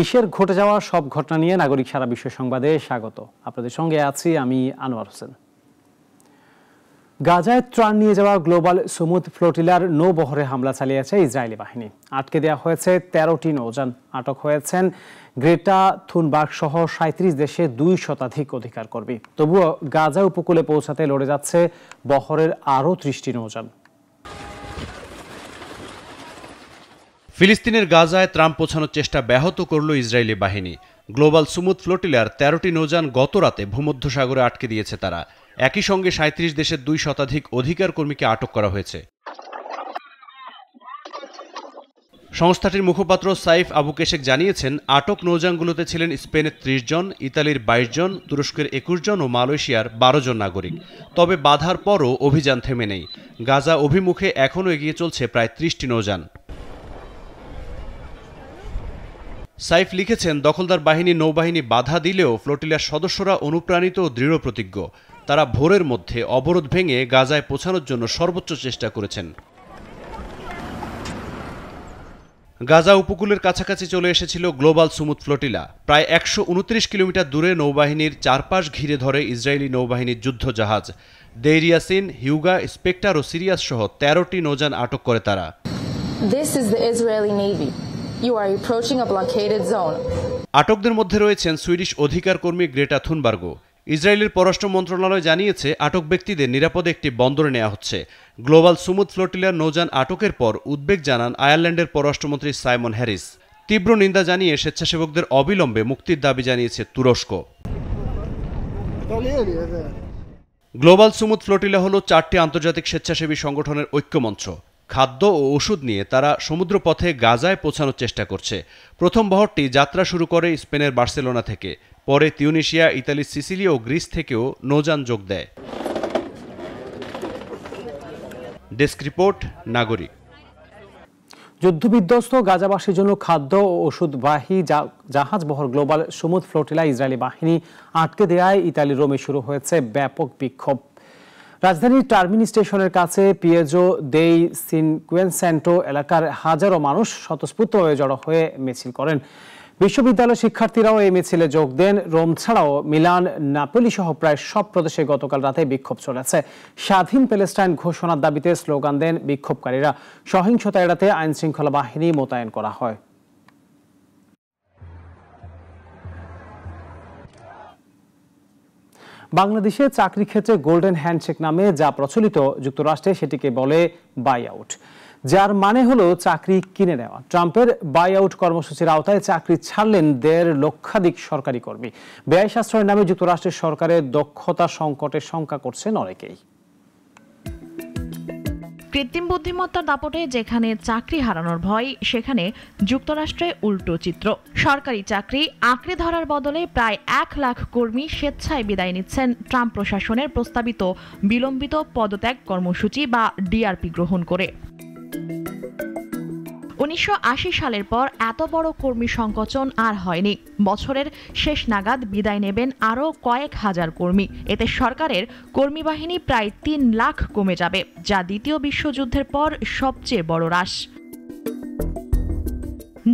বিশ্বের ঘটে যাওয়া সব ঘটনা নিয়ে নাগরিক সারা বিশ্ব সংবাদে স্বাগত। আপনাদের সঙ্গে আছি আমি আনোয়ার হোসেন। গাজায় ত্রাণ নিয়ে যাওয়া গ্লোবাল সুমুদ ফ্লোটিলার নৌবহরে হামলা চালিয়েছে ইসরায়েলি বাহিনী। আটকে দেওয়া হয়েছে 13টি নৌযান। আটক হয়েছেন গ্রেটা থুনবার্গ সহ 37 দেশে 2 শতাধিক অধিকার কর্মী। তবুও গাজা উপকূলে পৌঁছাতে লড়ে যাচ্ছে বহরের আরও 30টি নৌযান। ফিলিস্তিনের গাজায় ত্রাণ পৌঁছানোর চেষ্টা ব্যাহত করল ইসরায়েলি বাহিনী। গ্লোবাল সুমুদ ফ্লোটিলার 13টি নৌযান গত রাতে ভূমধ্যসাগরে আটকে দিয়েছে তারা। একই সঙ্গে 37 দেশের 2 শতাধিক অধিকার কর্মীকে আটক করা হয়েছে। সংস্থাটির মুখপাত্র সাইফ আবু কেশেক জানিয়েছেন, আটক নৌযানগুলোতে ছিলেন স্পেনের 30 জন, ইতালির 22 জন, তুরস্কের 21 জন ও মালয়েশিয়ার 12 জন নাগরিক। তবে বাধার পরও অভিযান থেমে নেই। গাজা অভিমুখে এখনও এগিয়ে চলছে প্রায় 30টি নৌযান। সাইফ লিখেছেন, দখলদার বাহিনী নৌবাহিনী বাধা দিলেও ফ্লোটিলার সদস্যরা অনুপ্রাণিত ও দৃঢ়প্রতিজ্ঞ। তারা ভোরের মধ্যে অবরোধ ভেঙে গাজায় পৌঁছানোর জন্য সর্বোচ্চ চেষ্টা করেছেন। গাজা উপকূলের কাছাকাছি চলে এসেছিল গ্লোবাল সুমুদ ফ্লোটিলা। প্রায় 129 কিলোমিটার দূরে নৌবাহিনীর চারপাশ ঘিরে ধরে ইসরায়েলি নৌবাহিনীর যুদ্ধ জাহাজ। দেইর ইয়াসিন, হিউগা, স্পেক্টার ও সিরিয়াস সহ 13টি নৌযান আটক করে তারা। আটকদের মধ্যে রয়েছেন সুইডিশ অধিকার কর্মী গ্রেটা থুনবার্গ। ইসরায়েলের পররাষ্ট্র মন্ত্রণালয় জানিয়েছে, আটক ব্যক্তিদের নিরাপদে একটি বন্দরে নেওয়া হচ্ছে। গ্লোবাল সুমুদ ফ্লোটিলার নৌযান আটকের পর উদ্বেগ জানান আয়ারল্যান্ডের পররাষ্ট্রমন্ত্রী সাইমন হ্যারিস। তীব্র নিন্দা জানিয়ে স্বেচ্ছাসেবকদের অবিলম্বে মুক্তির দাবি জানিয়েছে তুরস্ক। গ্লোবাল সুমুদ ফ্লোটিলা হল 4টি আন্তর্জাতিক স্বেচ্ছাসেবী সংগঠনের ঐক্যমঞ্চ। খাদ্য ও ওষুধ নিয়ে তারা সমুদ্রপথে গাজায় পৌঁছানোর চেষ্টা করছে। প্রথম বহরটি যাত্রা শুরু করে স্পেনের বার্সেলোনা থেকে। পরে তিউনিশিয়া, ইতালি, সিসিলি ও গ্রিস থেকেও নৌযান যোগ দেয়। ডেস্ক রিপোর্ট, নাগরিক। যুদ্ধবিধ্বস্ত গাজাবাসীর জন্য খাদ্য ও ওষুধবাহী জাহাজ বহর গ্লোবাল সুমুদ ফ্লোটিলা ইসরায়েলি বাহিনী আটকে দেয়ায় ইতালির রোমে শুরু হয়েছে ব্যাপক বিক্ষোভ। রাজধানীর টার্মিনি স্টেশনের কাছে পিয়েজো দেই সিনকুয়েন্সেন্টো এলাকার হাজারো মানুষ স্বতঃস্ফূর্তভাবে জড়ো হয়ে মিছিল করেন। বিশ্ববিদ্যালয় শিক্ষার্থীরাও এই মিছিলে যোগ দেন। রোম ছাড়াও মিলান, নাপোলি সহ প্রায় সব প্রদেশে গতকাল রাতে বিক্ষোভ চলেছে। স্বাধীন প্যালেস্টাইন ঘোষণার দাবিতে স্লোগান দেন বিক্ষোভকারীরা। সহিংসতা এড়াতে আইনশৃঙ্খলা বাহিনী মোতায়েন করা হয়। বাংলাদেশে চাকরি ক্ষেত্রে গোল্ডেন হ্যান্ডশেক নামে যা প্রচলিত, যুক্তরাষ্ট্রে সেটিকে বলে বাই আউট, যার মানে হলো চাকরি কিনে নেওয়া। ট্রাম্পের বাই আউট কর্মসূচির আওতায় চাকরি ছাড়লেন 1.5 লক্ষাধিক সরকারি কর্মী। ব্যয় সাশ্রয়ের নামে যুক্তরাষ্ট্রের সরকারের দক্ষতা সংকটের শঙ্কা করছেন অনেকেই। কৃত্রিম বুদ্ধিমত্তার দাপটে যেখানে চাকরি হারানোর ভয়, সেখানে যুক্তরাষ্ট্রে উল্টো চিত্র। সরকারি চাকরি আঁকড়ে ধরার বদলে প্রায় 1 লাখ কর্মী স্বেচ্ছায় বিদায় নিচ্ছেন ট্রাম্প প্রশাসনের প্রস্তাবিত বিলম্বিত পদত্যাগ কর্মসূচি বা ডিআরপি গ্রহণ করে। 1980 সালের পর এত বড় কর্মী সংকোচন আর হয়নি। বছরের শেষ নাগাদ বিদায় নেবেন আরও কয়েক হাজার কর্মী। এতে সরকারের কর্মী বাহিনী প্রায় 3 লাখ কমে যাবে, যা দ্বিতীয় বিশ্বযুদ্ধের পর সবচেয়ে বড় হ্রাস।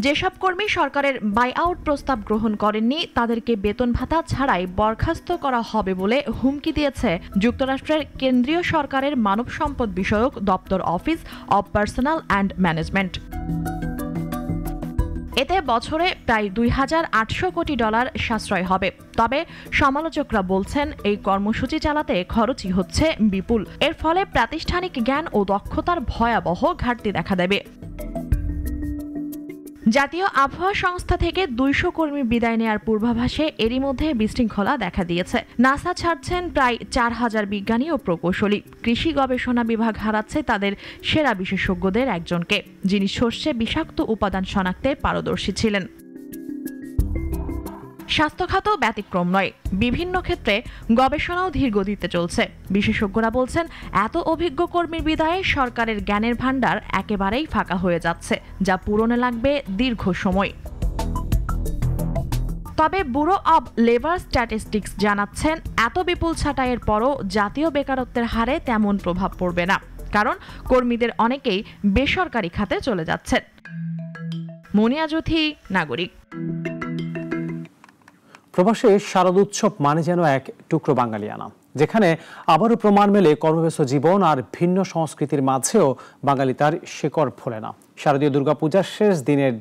যেসব কর্মী সরকারের বাই আউট প্রস্তাব গ্রহণ করেননি, তাদেরকে বেতন ভাতা ছাড়াই বরখাস্ত করা হবে বলে হুমকি দিয়েছে যুক্তরাষ্ট্রের কেন্দ্রীয় সরকারের মানব সম্পদ বিষয়ক দপ্তর office of personal and management. এতে বছরে প্রায় $2,800 কোটি সাশ্রয় হবে। তবে সমালোচকরা বলছেন, এই কর্মসূচি চালাতে খরচই হচ্ছে বিপুল। এর ফলে প্রাতিষ্ঠানিক জ্ঞান ও দক্ষতার ভয়াবহ ঘাটতি দেখা দেবে। জাতীয় আবহাওয়া সংস্থা থেকে 200 কর্মী বিদায় নেয়ার পূর্বাভাসে এরই মধ্যে বিশৃঙ্খলা দেখা দিয়েছে। নাসা ছাড়ছেন প্রায় 4000 বিজ্ঞানী ও প্রকৌশলী। কৃষি গবেষণা বিভাগ হারাচ্ছে তাদের সেরা বিশেষজ্ঞদের একজনকে, যিনি শস্যে বিষাক্ত উপাদান শনাক্তে পারদর্শী ছিলেন। স্বাস্থ্য খাত ব্যতিক্রম নয়। বিভিন্ন ক্ষেত্রে গবেষণাও ধীর গতিতে চলছে। বিশেষজ্ঞরা বলছেন, এত অভিজ্ঞ কর্মীর বিদায়ে সরকারের জ্ঞানের ভাণ্ডার একেবারেই ফাঁকা হয়ে যাচ্ছে, যা পূরণে লাগবে দীর্ঘ সময়। তবে ব্যুরো অব লেবার স্ট্যাটিস্টিক্স জানাচ্ছেন, এত বিপুল ছাঁটাইয়ের পরও জাতীয় বেকারত্বের হারে তেমন প্রভাব পড়বে না, কারণ কর্মীদের অনেকেই বেসরকারি খাতে চলে যাচ্ছেন। মুনিয়া জ্যোতি, নাগরিক। প্রবাসে শারদ উৎসব মানে যেন এক টুকরো বাঙালিয়ানা, যেখানে আবারও প্রমাণ মেলে কর্মব্যস্ত জীবন আর ভিন্ন সংস্কৃতির মাঝেও বাঙালি তার শিকড় ভোলে না। শারদীয় দুর্গাপূজার শেষ দিনের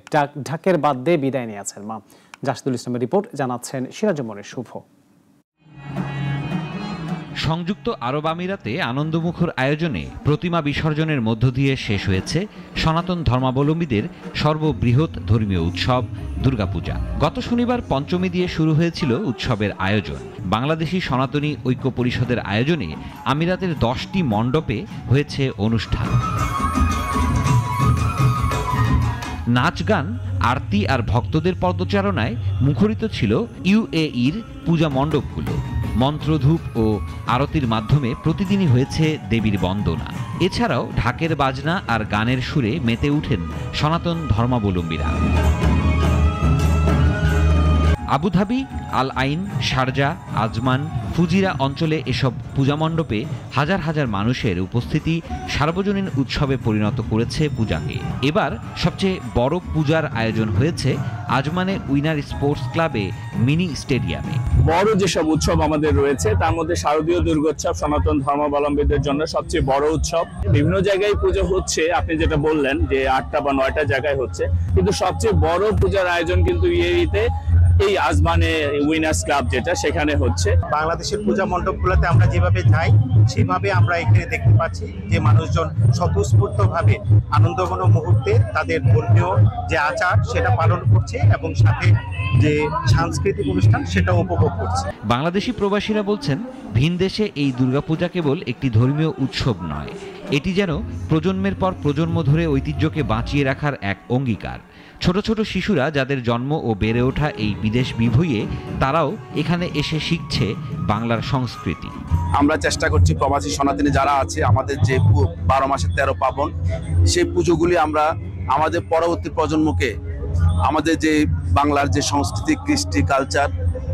ঢাকের বাদ্যে বিদায় নিয়েছেন মা। জাসদুল ইসলামের রিপোর্ট, জানাচ্ছেন সিরাজুমনের শুভ। সংযুক্ত আরব আমিরাতে আনন্দমুখর আয়োজনে প্রতিমা বিসর্জনের মধ্য দিয়ে শেষ হয়েছে সনাতন ধর্মাবলম্বীদের সর্ববৃহৎ ধর্মীয় উৎসব দুর্গাপূজা। গত শনিবার পঞ্চমী দিয়ে শুরু হয়েছিল উৎসবের আয়োজন। বাংলাদেশি সনাতনী ঐক্য পরিষদের আয়োজনে আমিরাতের 10টি মণ্ডপে হয়েছে অনুষ্ঠান। নাচ গান, আরতি আর ভক্তদের পদচারণায় মুখরিত ছিল ইউএইর পূজা মণ্ডপগুলো। মন্ত্রধূপ ও আরতির মাধ্যমে প্রতিদিনই হয়েছে দেবীর বন্দনা। এছাড়াও ঢাকের বাজনা আর গানের সুরে মেতে উঠেন সনাতন ধর্মাবলম্বীরা। আবুধাবি, আল আইন, শারজা, আজমান, ফুজিরা অঞ্চলে এসব পূজামণ্ডপে হাজার হাজার মানুষের উপস্থিতি সার্বজনীন উৎসবে পরিণত করেছে পূজাকে। এবার সবচেয়ে বড় পূজার আয়োজন হয়েছে আজমানে উইনার স্পোর্টস ক্লাবে মিনি স্টেডিয়ামে। বড় যেসব উৎসব আমাদের রয়েছে তার মধ্যে শারদীয় দুর্গোৎসব সনাতন ধর্মাবলম্বীদের জন্য সবচেয়ে বড় উৎসব। বিভিন্ন জায়গায় পুজো হচ্ছে, আপনি যেটা বললেন যে 8টা বা 9টা জায়গায় হচ্ছে, কিন্তু সবচেয়ে বড় পূজার আয়োজন কিন্তু ইউএইতে এই আজমানে উইনার্স ক্লাব যেটা, সেখানে হচ্ছে। বাংলাদেশের পূজা মণ্ডপগুলোতে আমরা যেভাবে যাই সেভাবে আমরা এখানে দেখতে পাচ্ছি যে মানুষজন স্বতঃস্ফূর্তভাবে আনন্দঘন মুহূর্তে তাদের ধর্মীয় যে আচার সেটা পালন করছে এবং সাথে যে সাংস্কৃতিক অনুষ্ঠান সেটা উপভোগ করছে। বাংলাদেশি প্রবাসীরা বলছেন, ভিনদেশে এই দুর্গাপূজা কেবল একটি ধর্মীয় উৎসব নয়, এটি যেন প্রজন্মের পর প্রজন্ম ধরে ঐতিহ্যকে বাঁচিয়ে রাখার এক অঙ্গীকার। ছোট ছোট শিশুরা যাদের জন্ম ও বেড়ে ওঠা এই বিদেশ বিভুঁইয়ে, তারাও এখানে এসে শিখছে বাংলার সংস্কৃতি। আমরা চেষ্টা করছি প্রবাসী সনাতনী যারা আছে, আমাদের যে 12 মাসের 13 পার্বণ, সেই পুজোগুলি আমরা আমাদের পরবর্তী প্রজন্মকে আমাদের যে বাংলার যে সংস্কৃতি, কৃষ্টি, কালচার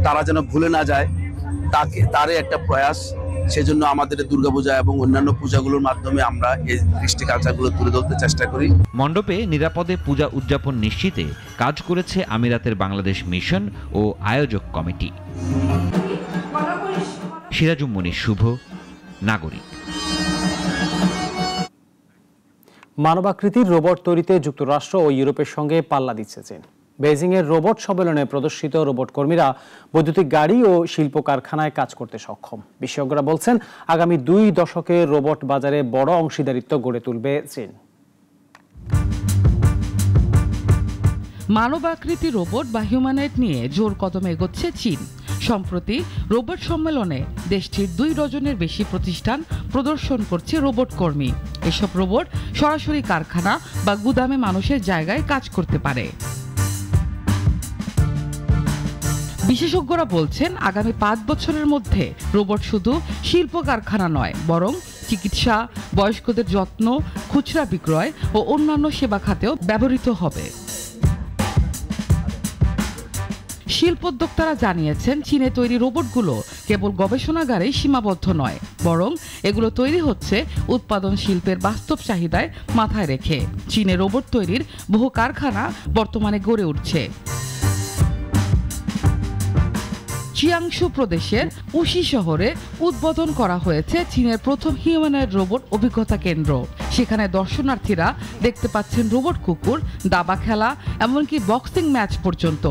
তারা যেন ভুলে না যায়, তারই একটা প্রয়াস। সেজন্য আমাদের দুর্গাপূজা এবং অন্যান্য পূজাগুলোর মাধ্যমে আমরা এই কৃষ্টি কালচারগুলো তুলে ধরতে চেষ্টা করি। মণ্ডপে নিরাপদে পূজা উদযাপন নিশ্চিতে কাজ করেছে আমিরাতের বাংলাদেশ মিশন ও আয়োজক কমিটি। সিরাজুমনির শুভ, নাগরিক। মানবাকৃতির রোবট তৈরিতে যুক্তরাষ্ট্র ও ইউরোপের সঙ্গে পাল্লা দিচ্ছে চীন। বেজিংয়ের রোবট সম্মেলনে প্রদর্শিত রোবট কর্মীরা বৈদ্যুতিক গাড়ি ও শিল্প কারখানায় কাজ করতে সক্ষম। বিশেষজ্ঞরা বলছেন, আগামী 2 দশকে রোবট বাজারে বড় অংশীদারিত্ব গড়ে তুলবে চীন। মানবাকৃতি রোবট বা হিউম্যানয়েড নিয়ে জোর কদমে এগোচ্ছে চীন। সম্প্রতি রোবট সম্মেলনে দেশটির 2 ডজনের বেশি প্রতিষ্ঠান প্রদর্শন করছে রোবট কর্মী। এসব রোবট সরাসরি কারখানা বা গুদামে মানুষের জায়গায় কাজ করতে পারে। বিশেষজ্ঞরা বলছেন, আগামী 5 বছরের মধ্যে রোবট শুধু শিল্প কারখানা নয়, বরং চিকিৎসা, বয়স্কদের যত্ন, খুচরা বিক্রয় ও অন্যান্য সেবা খাতেও ব্যবহৃত হবে। শিল্পোদ্যোক্তারা জানিয়েছেন, চীনে তৈরি রোবটগুলো কেবল গবেষণাগারেই সীমাবদ্ধ নয়, বরং এগুলো তৈরি হচ্ছে উৎপাদন শিল্পের বাস্তব চাহিদায় মাথায় রেখে। চীনে রোবট তৈরির বহু কারখানা বর্তমানে গড়ে উঠছে। চিয়াংশু প্রদেশের উশি শহরে উদ্বোধন করা হয়েছে চীনের প্রথম হিউম্যানয়েড রোবট অভিজ্ঞতা কেন্দ্র। সেখানে দর্শনার্থীরা দেখতে পাচ্ছেন রোবট কুকুর, দাবা খেলা, এমনকি বক্সিং ম্যাচ পর্যন্ত।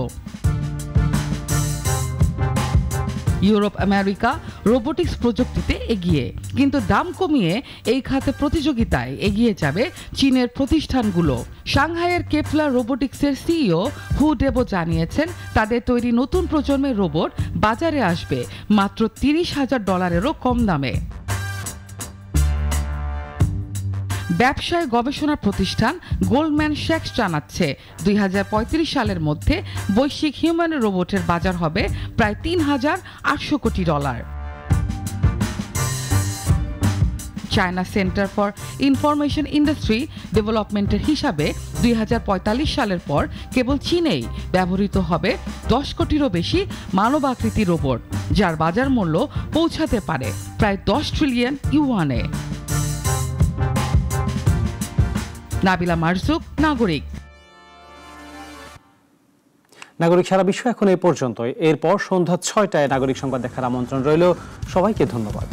ইউরোপ, আমেরিকা রোবোটিক্স প্রযুক্তিতে এগিয়ে, কিন্তু দাম কমিয়ে এই খাতে প্রতিযোগিতায় এগিয়ে যাবে চীনের প্রতিষ্ঠানগুলো। সাংহাইয়ের কেপলার রোবোটিক্সের সিইও হু ডেবো জানিয়েছেন, তাদের তৈরি নতুন প্রজন্মের রোবট বাজারে আসবে মাত্র $30,000 কম দামে। ব্যবসায় গবেষণা প্রতিষ্ঠান গোল্ডম্যান স্যাক্স জানাচ্ছে, 2035 সালের মধ্যে বৈশ্বিক হিউম্যান রোবটের বাজার হবে প্রায় $3,800 কোটি। China centre for information industry ডেভেলপমেন্টের হিসাবে 2045 সালের পর কেবল চীনেই ব্যবহৃত হবে 10 কোটিরও বেশি মানবাকৃতি রোবট, যার বাজার মূল্য পৌঁছাতে পারে প্রায় 10 ট্রিলিয়ন ইউয়ানে। নাবিলা মারজুক, নাগরিক। নাগরিক সারা বিশ্ব এখন এই পর্যন্তই। এরপর সন্ধ্যা ৬টায় নাগরিক সংবাদ দেখার আমন্ত্রণ রইল। সবাইকে ধন্যবাদ।